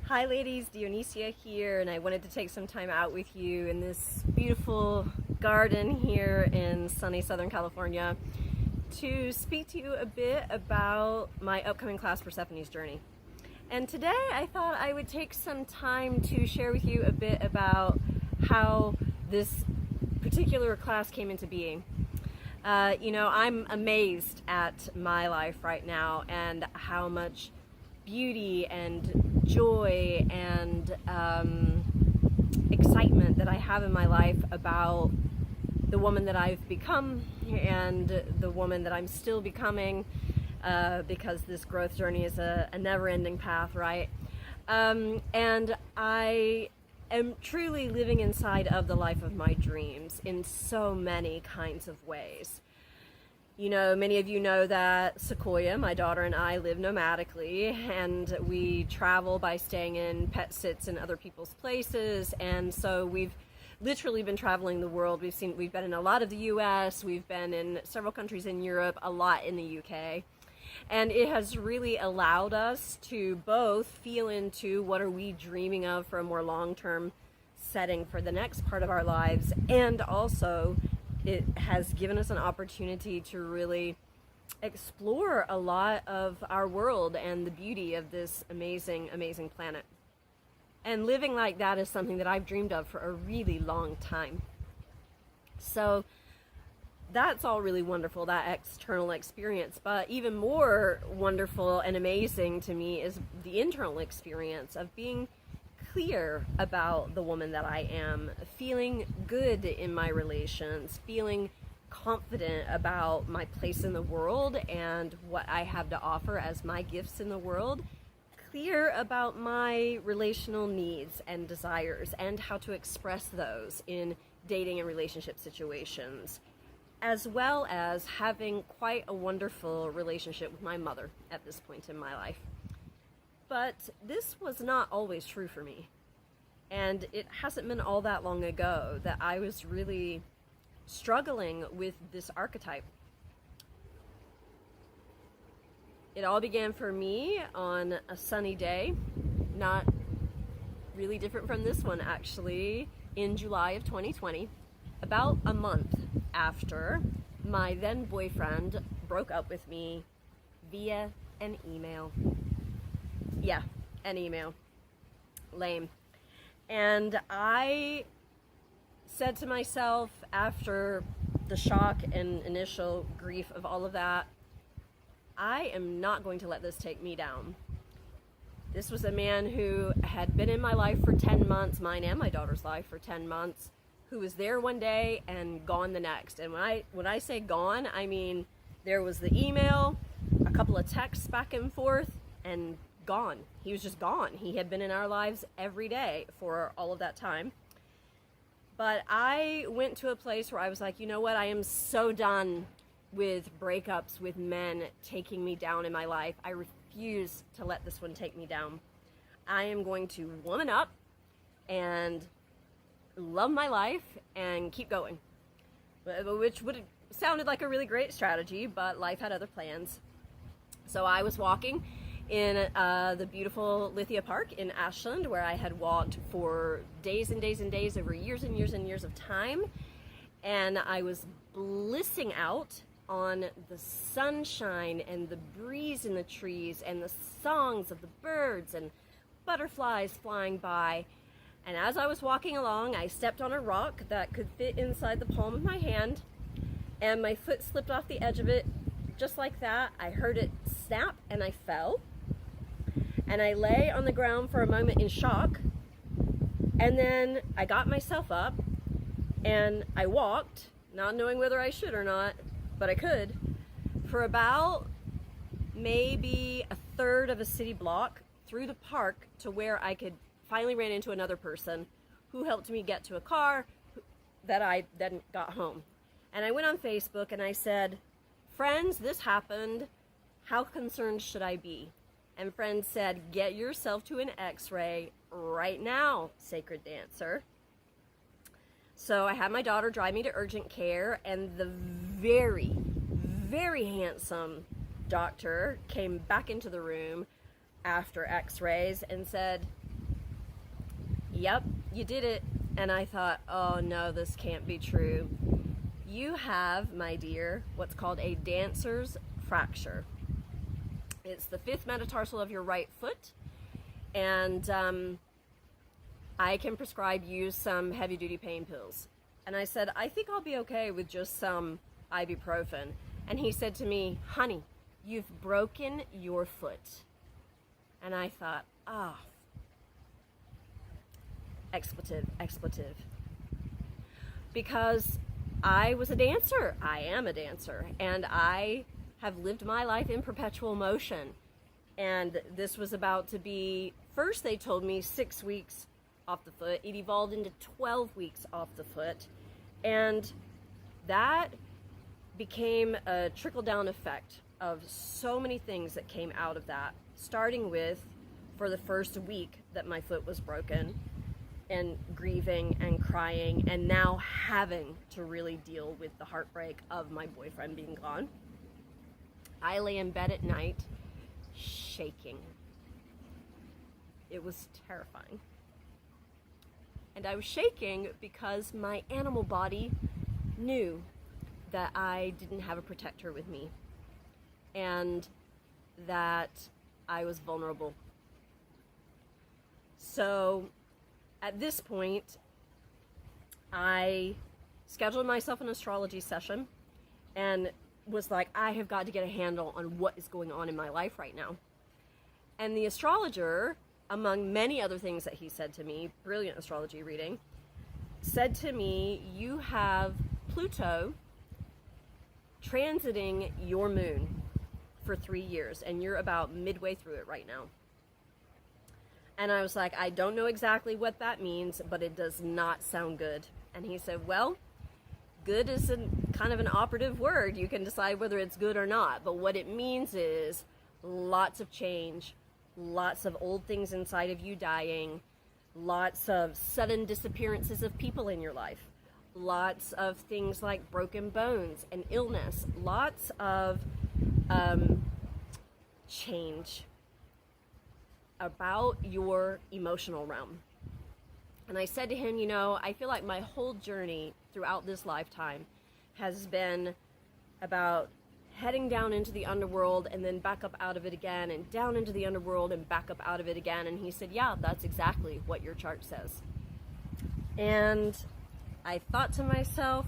Hi ladies, Dionysia here, and I wanted to take some time out with you in this beautiful garden here in sunny Southern California to speak to you a bit about my upcoming class, Persephone's Journey. And today I thought I would take some time to share with you a bit about how this particular class came into being. I'm amazed at my life right now and how much beauty and joy and excitement that I have in my life about the woman that I've become and the woman that I'm still becoming, because this growth journey is a never-ending path, right? And I am truly living inside of the life of my dreams in so many kinds of ways. You know, many of you know that Sequoia, my daughter, and I live nomadically, and we travel by staying in pet sits in other people's places, and so we've literally been traveling the world. We've been in a lot of the US, we've been in several countries in Europe, a lot in the UK, and it has really allowed us to both feel into what are we dreaming of for a more long-term setting for the next part of our lives, and also it has given us an opportunity to really explore a lot of our world and the beauty of this amazing, amazing planet. And living like that is something that I've dreamed of for a really long time. So that's all really wonderful, that external experience. But even more wonderful and amazing to me is the internal experience of being clear about the woman that I am, feeling good in my relations, feeling confident about my place in the world and what I have to offer as my gifts in the world, clear about my relational needs and desires and how to express those in dating and relationship situations, as well as having quite a wonderful relationship with my mother at this point in my life. But this was not always true for me. And it hasn't been all that long ago that I was really struggling with this archetype. It all began for me on a sunny day, not really different from this one actually, in July of 2020, about a month after my then boyfriend broke up with me via an email. Yeah, an email. Lame. And I said to myself, after the shock and initial grief of all of that, I am not going to let this take me down. This was a man who had been in my life for 10 months, mine and my daughter's life for 10 months, who was there one day and gone the next. And when I say gone, I mean there was the email, a couple of texts back and forth, and gone. He was just gone. He had been in our lives every day for all of that time. But I went to a place where I was like, you know what? I am so done with breakups with men taking me down in my life. I refuse to let this one take me down. I am going to woman up and love my life and keep going. Which would have sounded like a really great strategy, but life had other plans. So I was walking in the beautiful Lithia Park in Ashland, where I had walked for days and days and days over years and years and years of time. And I was blissing out on the sunshine and the breeze in the trees and the songs of the birds and butterflies flying by. And as I was walking along, I stepped on a rock that could fit inside the palm of my hand, and my foot slipped off the edge of it just like that. I heard it snap and I fell. And I lay on the ground for a moment in shock, and then I got myself up and I walked, not knowing whether I should or not, but I could, for about maybe a third of a city block through the park to where I could finally ran into another person who helped me get to a car that I then got home. And I went on Facebook and I said, friends, this happened. How concerned should I be? And friends said, get yourself to an x-ray right now, sacred dancer. So I had my daughter drive me to urgent care, and the very, very handsome doctor came back into the room after x-rays and said, yep, you did it. And I thought, oh no, this can't be true. You have, my dear, what's called a dancer's fracture. It's the 5th metatarsal of your right foot, and I can prescribe you some heavy-duty pain pills. And I said, I think I'll be okay with just some ibuprofen. And he said to me, honey, you've broken your foot. And I thought, expletive, expletive. Because I was a dancer. I am a dancer. And I have lived my life in perpetual motion. And this was about to be, first they told me 6 weeks off the foot. It evolved into 12 weeks off the foot. And that became a trickle-down effect of so many things that came out of that. Starting with, for the first week that my foot was broken, and grieving and crying, and now having to really deal with the heartbreak of my boyfriend being gone. I lay in bed at night shaking. It was terrifying. And I was shaking because my animal body knew that I didn't have a protector with me, and that I was vulnerable. So at this point, I scheduled myself an astrology session and was like, I have got to get a handle on what is going on in my life right now. And the astrologer, among many other things that he said to me, brilliant astrology reading, said to me, you have Pluto transiting your moon for 3 years, and you're about midway through it right now. And I was like, I don't know exactly what that means, but it does not sound good. And he said, well, good is kind of an operative word. You can decide whether it's good or not. But what it means is lots of change, lots of old things inside of you dying, lots of sudden disappearances of people in your life, lots of things like broken bones and illness, lots of change about your emotional realm. And I said to him, you know, I feel like my whole journey throughout this lifetime has been about heading down into the underworld and then back up out of it again, and down into the underworld and back up out of it again. And he said, yeah, that's exactly what your chart says. And I thought to myself,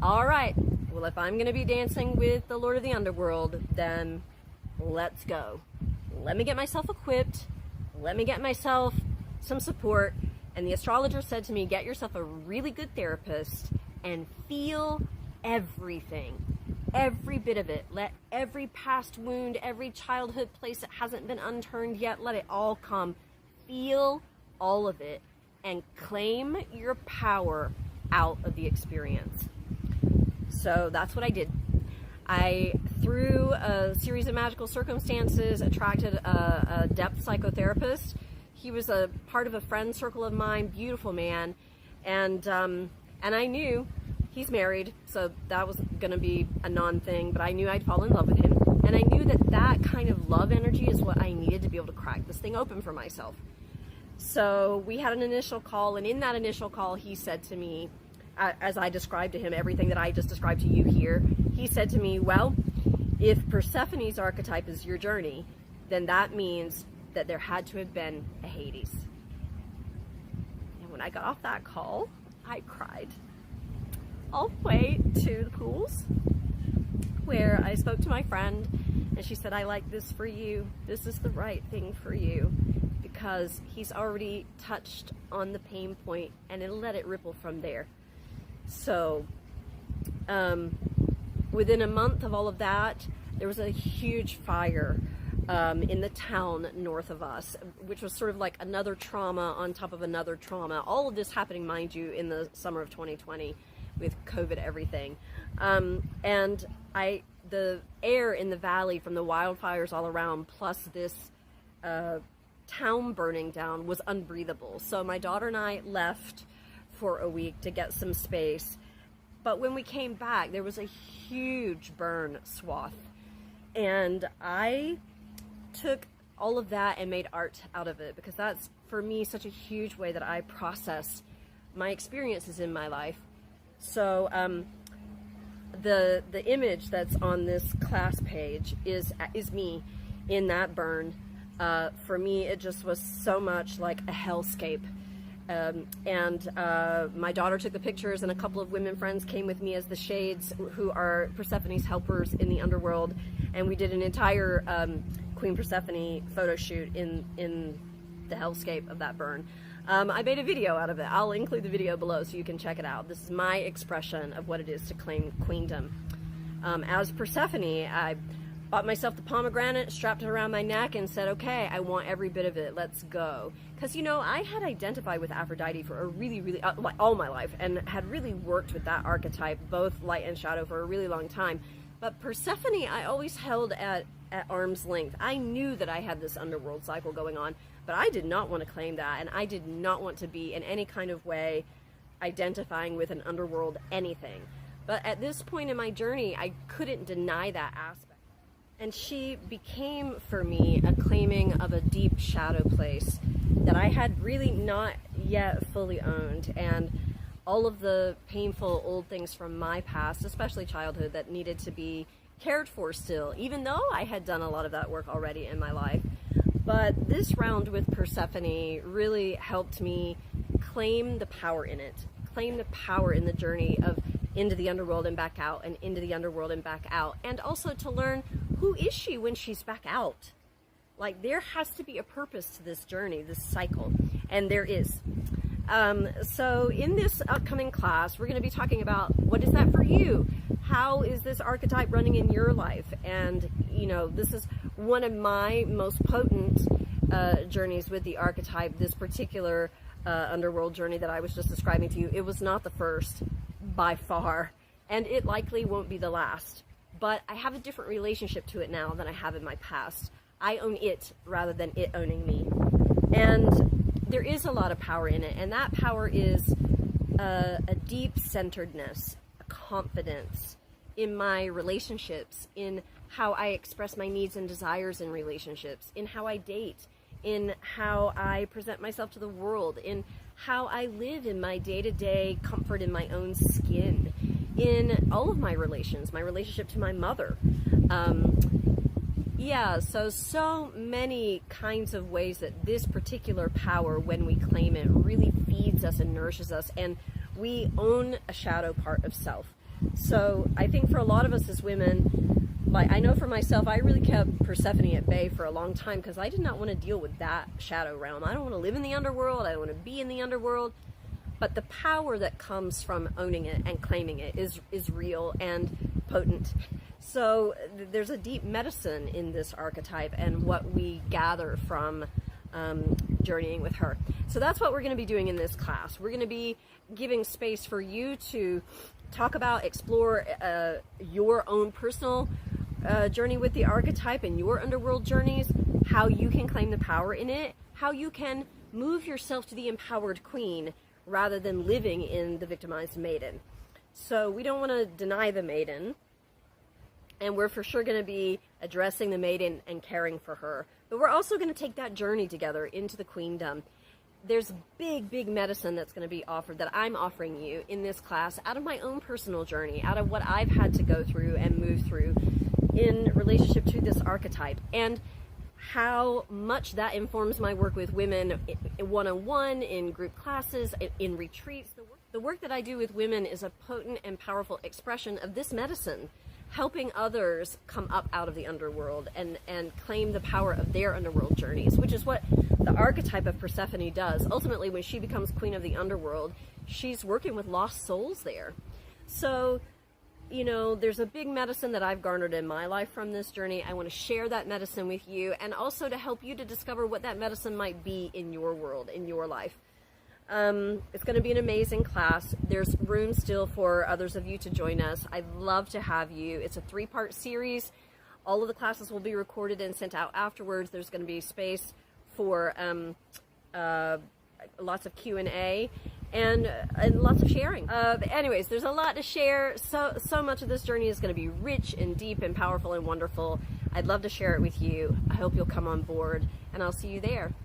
all right, well, if I'm going to be dancing with the Lord of the Underworld, then let's go. Let me get myself equipped. Let me get myself some support. And the astrologer said to me, get yourself a really good therapist and feel everything, every bit of it. Let every past wound, every childhood place that hasn't been unturned yet, let it all come. Feel all of it and claim your power out of the experience. So that's what I did. I, through a series of magical circumstances, attracted a depth psychotherapist. He was a part of a friend circle of mine, beautiful man, and I knew he's married, so that was going to be a non-thing, but I knew I'd fall in love with him, and I knew that that kind of love energy is what I needed to be able to crack this thing open for myself. So we had an initial call, and in that initial call, he said to me, as I described to him everything that I just described to you here, he said to me, well, if Persephone's archetype is your journey, then that means that there had to have been a Hades. And when I got off that call, I cried all the way to the pools, where I spoke to my friend, and she said, I like this for you. This is the right thing for you, because he's already touched on the pain point, and it'll let it ripple from there. So within a month of all of that, there was a huge fire in the town north of us, which was sort of like another trauma on top of another trauma. All of this happening, mind you, in the summer of 2020 with COVID everything. And the air in the valley from the wildfires all around, plus this town burning down, was unbreathable. So my daughter and I left for a week to get some space. But when we came back, there was a huge burn swath. And I took all of that and made art out of it, because that's, for me, such a huge way that I process my experiences in my life. So the image that's on this class page is me in that burn. For me, it just was so much like a hellscape. My daughter took the pictures, and a couple of women friends came with me as the shades, who are Persephone's helpers in the underworld, and we did an entire Queen Persephone photo shoot in the hellscape of that burn. I made a video out of it. I'll include the video below so you can check it out. This is my expression of what it is to claim queendom. As Persephone, I bought myself the pomegranate, strapped it around my neck, and said, okay, I want every bit of it, let's go. Because, you know, I had identified with Aphrodite for a really, all my life, and had really worked with that archetype, both light and shadow, for a really long time. But Persephone, I always held at arm's length. I knew that I had this underworld cycle going on, but I did not want to claim that, and I did not want to be in any kind of way identifying with an underworld anything. But at this point in my journey, I couldn't deny that aspect. And she became, for me, a claiming of a deep shadow place that I had really not yet fully owned. And all of the painful old things from my past, especially childhood, that needed to be cared for still, even though I had done a lot of that work already in my life. But this round with Persephone really helped me claim the power in it, claim the power in the journey of into the underworld and back out, and into the underworld and back out, and also to learn, who is she when she's back out? Like, there has to be a purpose to this journey, this cycle, and there is. So in this upcoming class, we're going to be talking about, what is that for you? How is this archetype running in your life? And, you know, this is one of my most potent journeys with the archetype, this particular underworld journey that I was just describing to you. It was not the first, by far, and it likely won't be the last. But I have a different relationship to it now than I have in my past. I own it rather than it owning me. And there is a lot of power in it, and that power is a deep centeredness, a confidence in my relationships, in how I express my needs and desires in relationships, in how I date, in how I present myself to the world, in how I live in my day-to-day comfort in my own skin, in all of my relations, my relationship to my mother. Yeah, so many kinds of ways that this particular power, when we claim it, really feeds us and nourishes us, and we own a shadow part of self. So I think for a lot of us as women, like, I know for myself, I really kept Persephone at bay for a long time because I did not want to deal with that shadow realm. I don't want to live in the underworld. I don't want to be in the underworld. But the power that comes from owning it and claiming it is real and potent. So there's a deep medicine in this archetype and what we gather from journeying with her. So that's what we're going to be doing in this class. We're going to be giving space for you to talk about, explore your own personal journey with the archetype and your underworld journeys, how you can claim the power in it, how you can move yourself to the empowered queen rather than living in the victimized maiden. So we don't want to deny the maiden, and we're for sure going to be addressing the maiden and caring for her, but we're also going to take that journey together into the queendom. There's big medicine that's going to be offered, that I'm offering you in this class, out of my own personal journey, out of what I've had to go through and move through in relationship to this archetype, and how much that informs my work with women one-on-one, in group classes, in retreats. The work that I do with women is a potent and powerful expression of this medicine, helping others come up out of the underworld and claim the power of their underworld journeys, which is what the archetype of Persephone does. Ultimately, when she becomes queen of the underworld, she's working with lost souls there. So, you know, there's a big medicine that I've garnered in my life from this journey. I want to share that medicine with you, and also to help you to discover what that medicine might be in your world, in your life. It's going to be an amazing class. There's room still for others of you to join us. I'd love to have you. It's a 3-part series. All of the classes will be recorded and sent out afterwards. There's going to be space for lots of Q&A and lots of sharing. But anyways, there's a lot to share. So much of this journey is going to be rich and deep and powerful and wonderful. I'd love to share it with you. I hope you'll come on board, and I'll see you there.